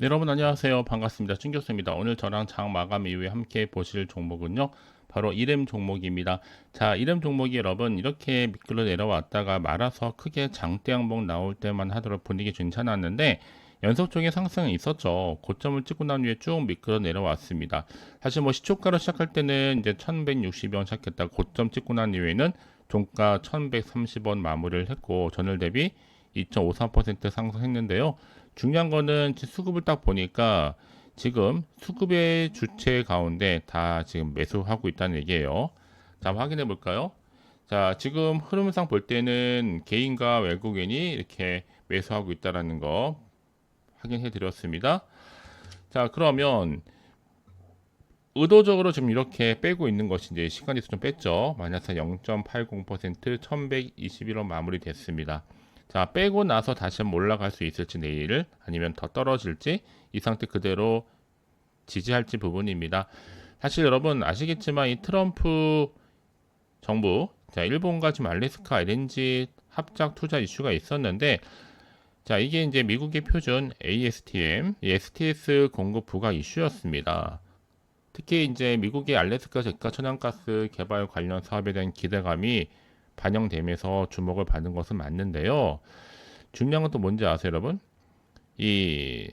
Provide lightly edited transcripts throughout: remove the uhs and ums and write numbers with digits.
네, 여러분 안녕하세요. 반갑습니다. 찐교수입니다. 오늘 저랑 장 마감 이후에 함께 보실 종목은요. 바로 이렘 종목입니다. 자, 이렘 종목이 여러분 이렇게 미끌러 내려왔다가 말아서 크게 장대 양봉 나올 때만 하도록 분위기 괜찮았는데 연속적인 상승은 있었죠. 고점을 찍고 난 후에 쭉 미끌어 내려왔습니다. 사실 뭐 시초가로 시작할 때는 이제 1160원 시작했다 고점 찍고 난 이후에는 종가 1130원 마무리를 했고 전일 대비 2.53% 상승했는데요. 중요한 거는 수급을 딱 보니까 지금 수급의 주체 가운데 다 지금 매수하고 있다는 얘기예요. 자, 한번 확인해 볼까요? 자, 지금 흐름상 볼 때는 개인과 외국인이 이렇게 매수하고 있다는 거 확인해 드렸습니다. 자, 그러면 의도적으로 지금 이렇게 빼고 있는 것이 이제 시간에서 좀 뺐죠. 마이너스 0.80% 1121원 마무리 됐습니다. 자, 빼고 나서 다시 한번 올라갈 수 있을지 내일 아니면 더 떨어질지 이 상태 그대로 지지할지 부분입니다. 사실 여러분 아시겠지만 이 트럼프 정부 자, 일본과 지금 알래스카 LNG 합작 투자 이슈가 있었는데 자, 이게 이제 미국의 표준 ASTM, STS 공급 부각 이슈였습니다. 특히 이제 미국의 알래스카 저가 천연가스 개발 관련 사업에 대한 기대감이 반영되면서 주목을 받는 것은 맞는데요. 중요한 건 또 뭔지 아세요, 여러분? 이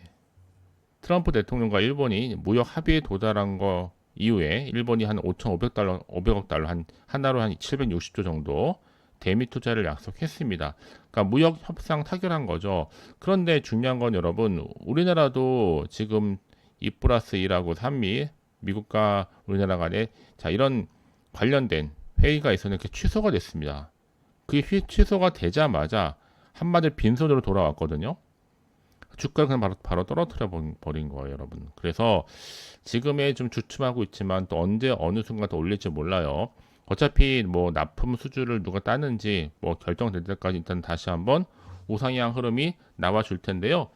트럼프 대통령과 일본이 무역 합의에 도달한 거 이후에 일본이 한 5,500달러, 500억 달러 한 하나로 한 760조 정도 대미 투자를 약속했습니다. 그러니까 무역 협상 타결한 거죠. 그런데 중요한 건 여러분, 우리나라도 지금 2+2라고 한미 미국과 우리나라 간에 자 이런 관련된 회의가 있었는데 그게 취소가 됐습니다. 그게 취소가 되자마자 한마디 빈손으로 돌아왔거든요. 주가를 그냥 바로 떨어뜨려 버린 거예요, 여러분. 그래서 지금에 좀 주춤하고 있지만 또 언제 어느 순간 또 올릴지 몰라요. 어차피 뭐 납품 수주를 누가 따는지 뭐 결정될 때까지 일단 다시 한번 우상향 흐름이 나와 줄 텐데요.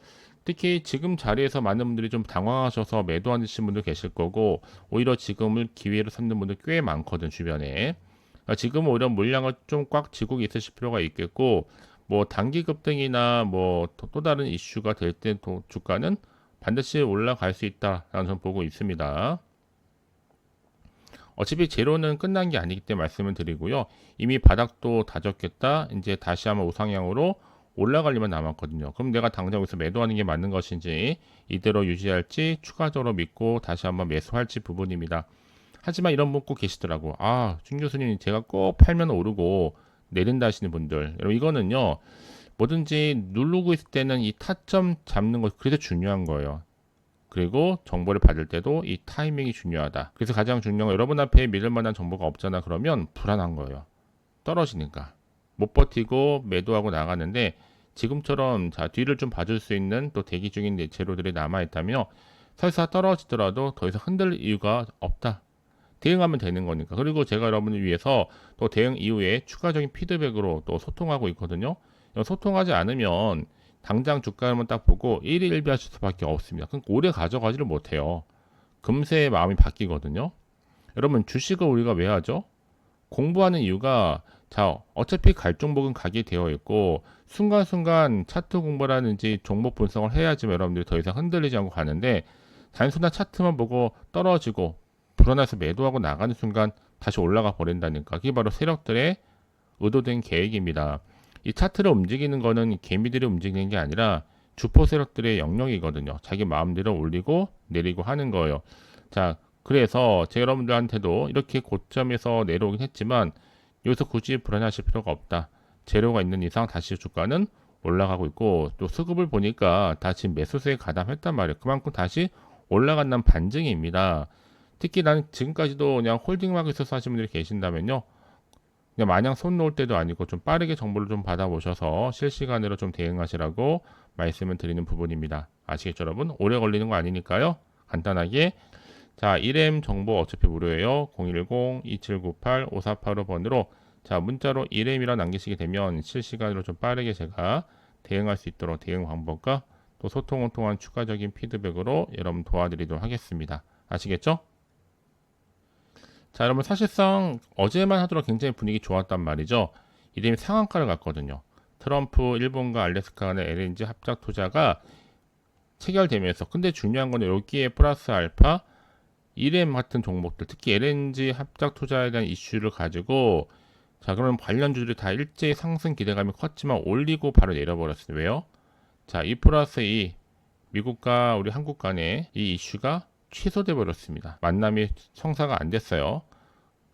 특히 지금 자리에서 많은 분들이 좀 당황하셔서 매도하시는 분들 계실 거고 오히려 지금을 기회로 삼는 분들 꽤 많거든 주변에. 그러니까 지금은 오히려 물량을 좀 꽉 쥐고 있으실 필요가 있겠고 뭐 단기 급등이나 뭐 또 다른 이슈가 될 때 주가는 반드시 올라갈 수 있다라는 점 보고 있습니다. 어차피 제로는 끝난 게 아니기 때문에 말씀을 드리고요. 이미 바닥도 다졌겠다. 이제 다시 한번 우상향으로 올라갈 일만 남았거든요. 그럼 내가 당장 여기서 매도하는 게 맞는 것인지 이대로 유지할지 추가적으로 믿고 다시 한번 매수할지 부분입니다. 하지만 이런 분 꼭 계시더라고. 아, 준 교수님 제가 꼭 팔면 오르고 내린다 하시는 분들. 여러분 이거는요. 뭐든지 누르고 있을 때는 이 타점 잡는 것 그래서 중요한 거예요. 그리고 정보를 받을 때도 이 타이밍이 중요하다. 그래서 가장 중요한 건 여러분 앞에 믿을 만한 정보가 없잖아. 그러면 불안한 거예요. 떨어지니까. 못 버티고 매도하고 나가는데 지금처럼 자 뒤를 좀 봐줄 수 있는 또 대기 중인 재료들이 남아있다며 설사 떨어지더라도 더 이상 흔들 이유가 없다. 대응하면 되는 거니까. 그리고 제가 여러분을 위해서 또 대응 이후에 추가적인 피드백으로 또 소통하고 있거든요. 소통하지 않으면 당장 주가만 딱 보고 1일 1비하실 수밖에 없습니다. 그러니까 오래 가져가지를 못해요. 금세 마음이 바뀌거든요. 여러분 주식을 우리가 왜 하죠? 공부하는 이유가 자 어차피 갈 종목은 가게 되어 있고 순간순간 차트 공부라든지 종목 분석을 해야지만 여러분들이 더 이상 흔들리지 않고 가는데 단순한 차트만 보고 떨어지고 불안해서 매도하고 나가는 순간 다시 올라가 버린다니까. 그게 바로 세력들의 의도된 계획입니다. 이 차트를 움직이는 거는 개미들이 움직이는 게 아니라 주포 세력들의 영역이거든요. 자기 마음대로 올리고 내리고 하는 거예요. 자, 그래서 제 여러분들한테도 이렇게 고점에서 내려오긴 했지만 여기서 굳이 불안하실 필요가 없다. 재료가 있는 이상 다시 주가는 올라가고 있고 또 수급을 보니까 다 지금 매수세에 가담했단 말이에요. 그만큼 다시 올라간다는 반증입니다. 특히 난 지금까지도 그냥 홀딩하고 있어서 하시는 분들이 계신다면요. 그냥 마냥 손 놓을 때도 아니고 좀 빠르게 정보를 좀 받아보셔서 실시간으로 좀 대응하시라고 말씀을 드리는 부분입니다. 아시겠죠, 여러분? 오래 걸리는 거 아니니까요. 간단하게 자, 1M 정보 어차피 무료예요. 010-2798-5485번으로 자, 문자로 1M이라 남기시게 되면 실시간으로 좀 빠르게 제가 대응할 수 있도록 대응 방법과 또 소통을 통한 추가적인 피드백으로 여러분 도와드리도록 하겠습니다. 아시겠죠? 자, 여러분 사실상 어제만 하더라도 굉장히 분위기 좋았단 말이죠. 이름이 상한가를 갔거든요. 트럼프, 일본과 알래스카 간의 LNG 합작 투자가 체결되면서, 근데 중요한 건 여기에 플러스 알파 1M 같은 종목들, 특히 LNG 합작 투자에 대한 이슈를 가지고, 자, 그러면 관련주들이 다 일제히 상승 기대감이 컸지만 올리고 바로 내려버렸어요. 왜요? 자, 2 플러스 2 미국과 우리 한국 간의 이 이슈가 취소돼 버렸습니다. 만남이 성사가 안 됐어요.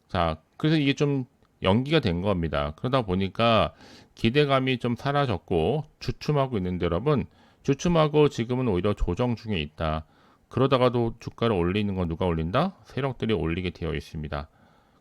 자, 그래서 이게 좀 연기가 된 겁니다. 그러다 보니까 기대감이 좀 사라졌고 주춤하고 있는데, 여러분, 주춤하고 지금은 오히려 조정 중에 있다. 그러다가도 주가를 올리는 건 누가 올린다? 세력들이 올리게 되어 있습니다.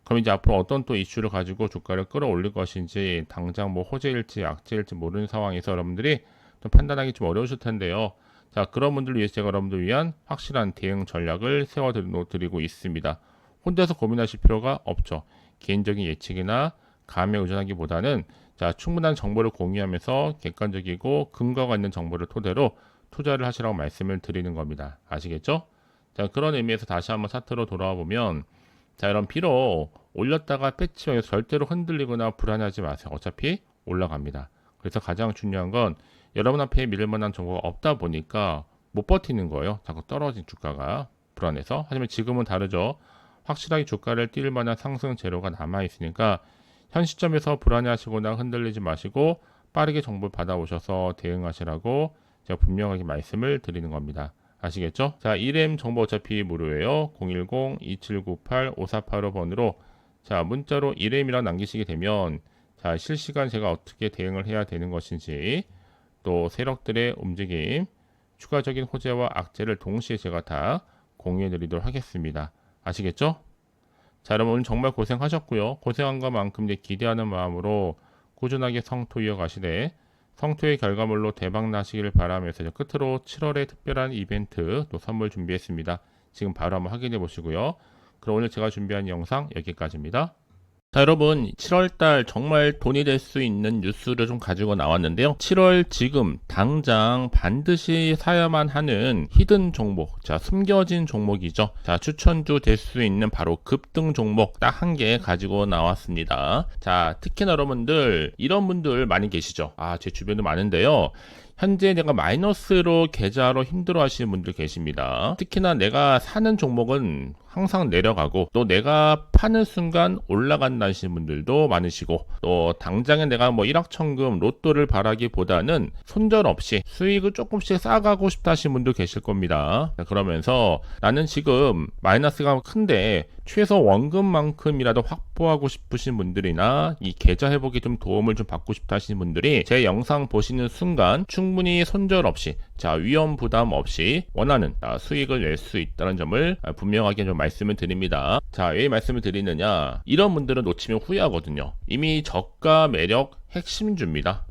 그럼 이제 앞으로 어떤 또 이슈를 가지고 주가를 끌어올릴 것인지, 당장 뭐 호재일지 악재일지 모르는 상황에서 여러분들이 좀 판단하기 좀 어려우실 텐데요. 자, 그런 분들을 위해서 제가 여러분들 위한 확실한 대응 전략을 세워드리고 있습니다. 혼자서 고민하실 필요가 없죠. 개인적인 예측이나 감에 의존하기보다는, 자, 충분한 정보를 공유하면서 객관적이고 근거가 있는 정보를 토대로 투자를 하시라고 말씀을 드리는 겁니다. 아시겠죠? 자, 그런 의미에서 다시 한번 차트로 돌아와 보면, 자, 이런 비록 올렸다가 패치면서 절대로 흔들리거나 불안하지 마세요. 어차피 올라갑니다. 그래서 가장 중요한 건 여러분 앞에 믿을 만한 정보가 없다 보니까 못 버티는 거예요. 자꾸 떨어진 주가가 불안해서. 하지만 지금은 다르죠. 확실하게 주가를 뛸 만한 상승 재료가 남아 있으니까 현 시점에서 불안해하시거나 흔들리지 마시고 빠르게 정보를 받아오셔서 대응하시라고 제가 분명하게 말씀을 드리는 겁니다. 아시겠죠? 자, 1M 정보 어차피 무료예요. 010-2798-5485번으로 자, 문자로 1M이라 남기시게 되면, 자, 실시간 제가 어떻게 대응을 해야 되는 것인지, 또 세력들의 움직임, 추가적인 호재와 악재를 동시에 제가 다 공유해 드리도록 하겠습니다. 아시겠죠? 자, 여러분 오늘 정말 고생하셨고요. 고생한 것만큼 이제 기대하는 마음으로 꾸준하게 성토 이어가시되, 성토의 결과물로 대박 나시기를 바라면서 끝으로 7월에 특별한 이벤트 또 선물 준비했습니다. 지금 바로 한번 확인해 보시고요. 그럼 오늘 제가 준비한 영상 여기까지입니다. 자, 여러분 7월달 정말 돈이 될 수 있는 뉴스를 좀 가지고 나왔는데요. 7월 지금 당장 반드시 사야만 하는 히든 종목, 자, 숨겨진 종목이죠. 자, 추천주 될 수 있는 바로 급등 종목 딱 한 개 가지고 나왔습니다. 자, 특히나 여러분들 이런 분들 많이 계시죠. 아, 제 주변도 많은데요. 현재 내가 마이너스로 계좌로 힘들어 하시는 분들 계십니다. 특히나 내가 사는 종목은 항상 내려가고 또 내가 파는 순간 올라간다 하시는 분들도 많으시고, 또 당장에 내가 뭐 일확천금 로또를 바라기보다는 손절없이 수익을 조금씩 쌓아가고 싶다 하시는 분도 계실 겁니다. 그러면서 나는 지금 마이너스가 큰데 최소 원금만큼이라도 확보하고 싶으신 분들이나 이 계좌 회복에 좀 도움을 좀 받고 싶다 하시는 분들이 제 영상 보시는 순간 충분히 손절 없이, 자, 위험 부담 없이 원하는 수익을 낼 수 있다는 점을 분명하게 좀 말씀을 드립니다. 자, 왜 말씀을 드리느냐, 이런 분들은 놓치면 후회하거든요. 이미 저가 매력 핵심주입니다.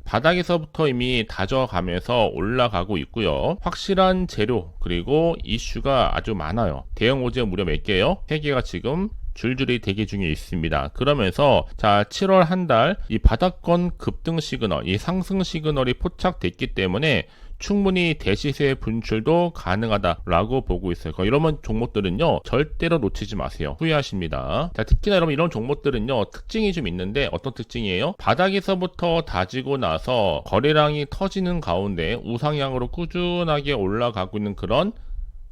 바닥에서부터 이미 다져가면서 올라가고 있고요. 확실한 재료 그리고 이슈가 아주 많아요. 대형 호재 무려 몇 개요? 3개가 지금 줄줄이 대기 중에 있습니다. 그러면서 자, 7월 한 달 이 바닥권 급등 시그널, 이 상승 시그널이 포착됐기 때문에 충분히 대시세 분출도 가능하다라고 보고 있어요. 이런 종목들은요 절대로 놓치지 마세요. 후회하십니다. 자, 특히나 여러분 이런 종목들은요 특징이 좀 있는데, 어떤 특징이에요? 바닥에서부터 다지고 나서 거래량이 터지는 가운데 우상향으로 꾸준하게 올라가고 있는 그런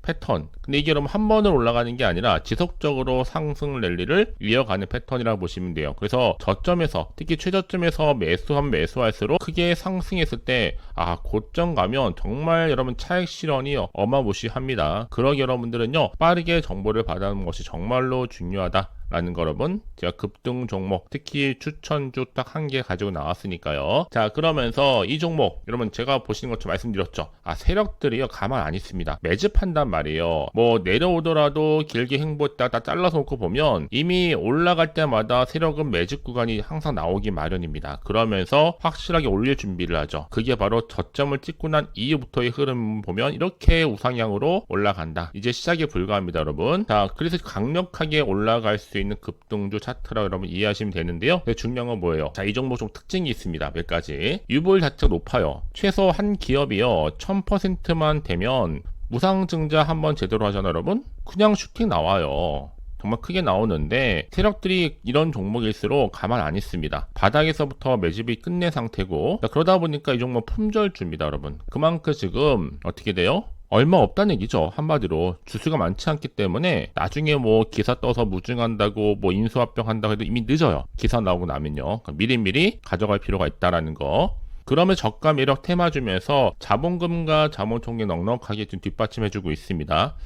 패턴. 근데 이게 여러분 한 번을 올라가는 게 아니라 지속적으로 상승 랠리를 이어가는 패턴이라고 보시면 돼요. 그래서 저점에서, 특히 최저점에서 매수할수록 크게 상승했을 때, 아, 고점 가면 정말 여러분 차익 실현이 어마무시합니다. 그러기 여러분들은요 빠르게 정보를 받아오는 것이 정말로 중요하다 라는 거, 여러분 제가 급등 종목 특히 추천주 딱 한 개 가지고 나왔으니까요. 자, 그러면서 이 종목 여러분 제가 보시는 것처럼 말씀드렸죠. 아, 세력들이요 가만 안 있습니다. 매집한단 말이에요. 뭐 내려오더라도 길게 횡보했다 다 잘라서 놓고 보면 이미 올라갈 때마다 세력은 매집 구간이 항상 나오기 마련입니다. 그러면서 확실하게 올릴 준비를 하죠. 그게 바로 저점을 찍고 난 이후부터의 흐름 보면 이렇게 우상향으로 올라간다. 이제 시작에 불과합니다, 여러분. 자, 그래서 강력하게 올라갈 수 있는 급등주 차트라고 여러분 이해하시면 되는데요. 근데 중요한 건 뭐예요? 자, 이 종목 좀 특징이 있습니다. 몇 가지. 유보율 자체가 높아요. 최소 한 기업이요 1000%만 되면 무상증자 한번 제대로 하잖아요, 여러분. 그냥 슈팅 나와요. 정말 크게 나오는데 세력들이 이런 종목일수록 가만 안 있습니다. 바닥에서부터 매집이 끝낸 상태고, 그러다 보니까 이 종목 품절주입니다, 여러분. 그만큼 지금 어떻게 돼요? 얼마 없다는 얘기죠. 한마디로 주수가 많지 않기 때문에 나중에 뭐 기사 떠서 무증한다고 뭐 인수합병 한다고 해도 이미 늦어요. 기사 나오고 나면요. 그러니까 미리미리 가져갈 필요가 있다라는 거. 그러면 저가 매력 테마 주면서 자본금과 자본총계 넉넉하게 좀 뒷받침해주고 있습니다.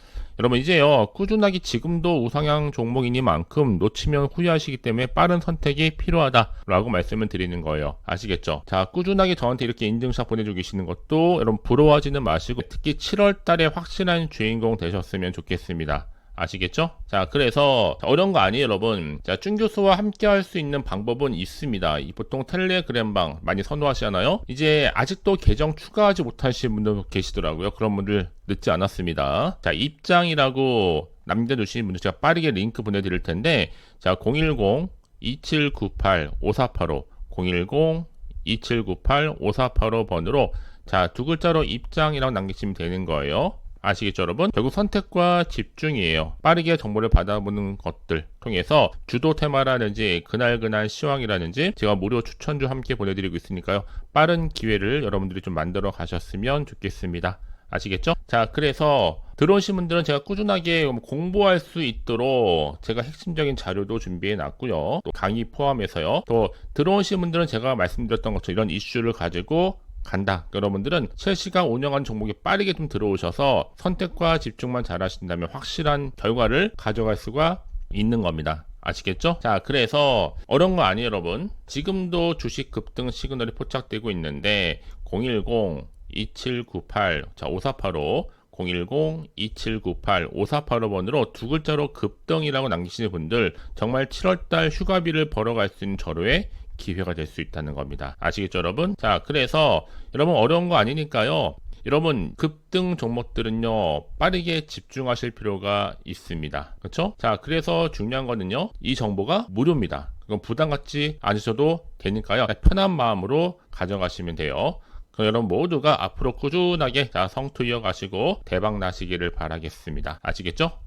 여러분 이제요, 꾸준하게 지금도 우상향 종목이니만큼 놓치면 후회하시기 때문에 빠른 선택이 필요하다라고 말씀을 드리는 거예요. 아시겠죠? 자, 꾸준하게 저한테 이렇게 인증샷 보내주고 계시는 것도 여러분 부러워하지는 마시고 특히 7월 달에 확실한 주인공 되셨으면 좋겠습니다. 아시겠죠? 자, 그래서 어려운 거 아니에요, 여러분. 자, 준 교수와 함께 할 수 있는 방법은 있습니다. 보통 텔레그램방 많이 선호하시잖아요. 이제 아직도 계정 추가하지 못하신 분들 계시더라고요. 그런 분들 늦지 않았습니다. 자, 입장이라고 남겨주신 분들 제가 빠르게 링크 보내드릴 텐데, 자, 010-2798-5485 010-2798-5485번으로 자, 두 글자로 입장이라고 남기시면 되는 거예요. 아시겠죠, 여러분? 결국 선택과 집중이에요. 빠르게 정보를 받아보는 것들 통해서 주도 테마라든지 그날그날 시황이라든지 제가 무료 추천주 함께 보내드리고 있으니까요. 빠른 기회를 여러분들이 좀 만들어 가셨으면 좋겠습니다. 아시겠죠? 자, 그래서 들어오신 분들은 제가 꾸준하게 공부할 수 있도록 제가 핵심적인 자료도 준비해 놨고요. 또 강의 포함해서요. 또 들어오신 분들은 제가 말씀드렸던 것처럼 이런 이슈를 가지고 간다. 여러분들은 실시간 운영한 종목이 빠르게 좀 들어오셔서 선택과 집중만 잘 하신다면 확실한 결과를 가져갈 수가 있는 겁니다. 아시겠죠? 자, 그래서 어려운 거 아니에요, 여러분. 지금도 주식 급등 시그널이 포착되고 있는데 010-2798 자, 5485 010-2798-5485번으로 두 글자로 급등이라고 남기시는 분들 정말 7월달 휴가비를 벌어갈 수 있는 절호의 기회가 될 수 있다는 겁니다. 아시겠죠, 여러분? 자, 그래서 여러분 어려운 거 아니니까요. 여러분 급등 종목들은요 빠르게 집중하실 필요가 있습니다. 그렇죠? 자, 그래서 중요한 거는요, 이 정보가 무료입니다. 그건 부담 갖지 않으셔도 되니까요. 편한 마음으로 가져가시면 돼요. 그럼 여러분 모두가 앞으로 꾸준하게 자, 성투 이어가시고 대박 나시기를 바라겠습니다. 아시겠죠?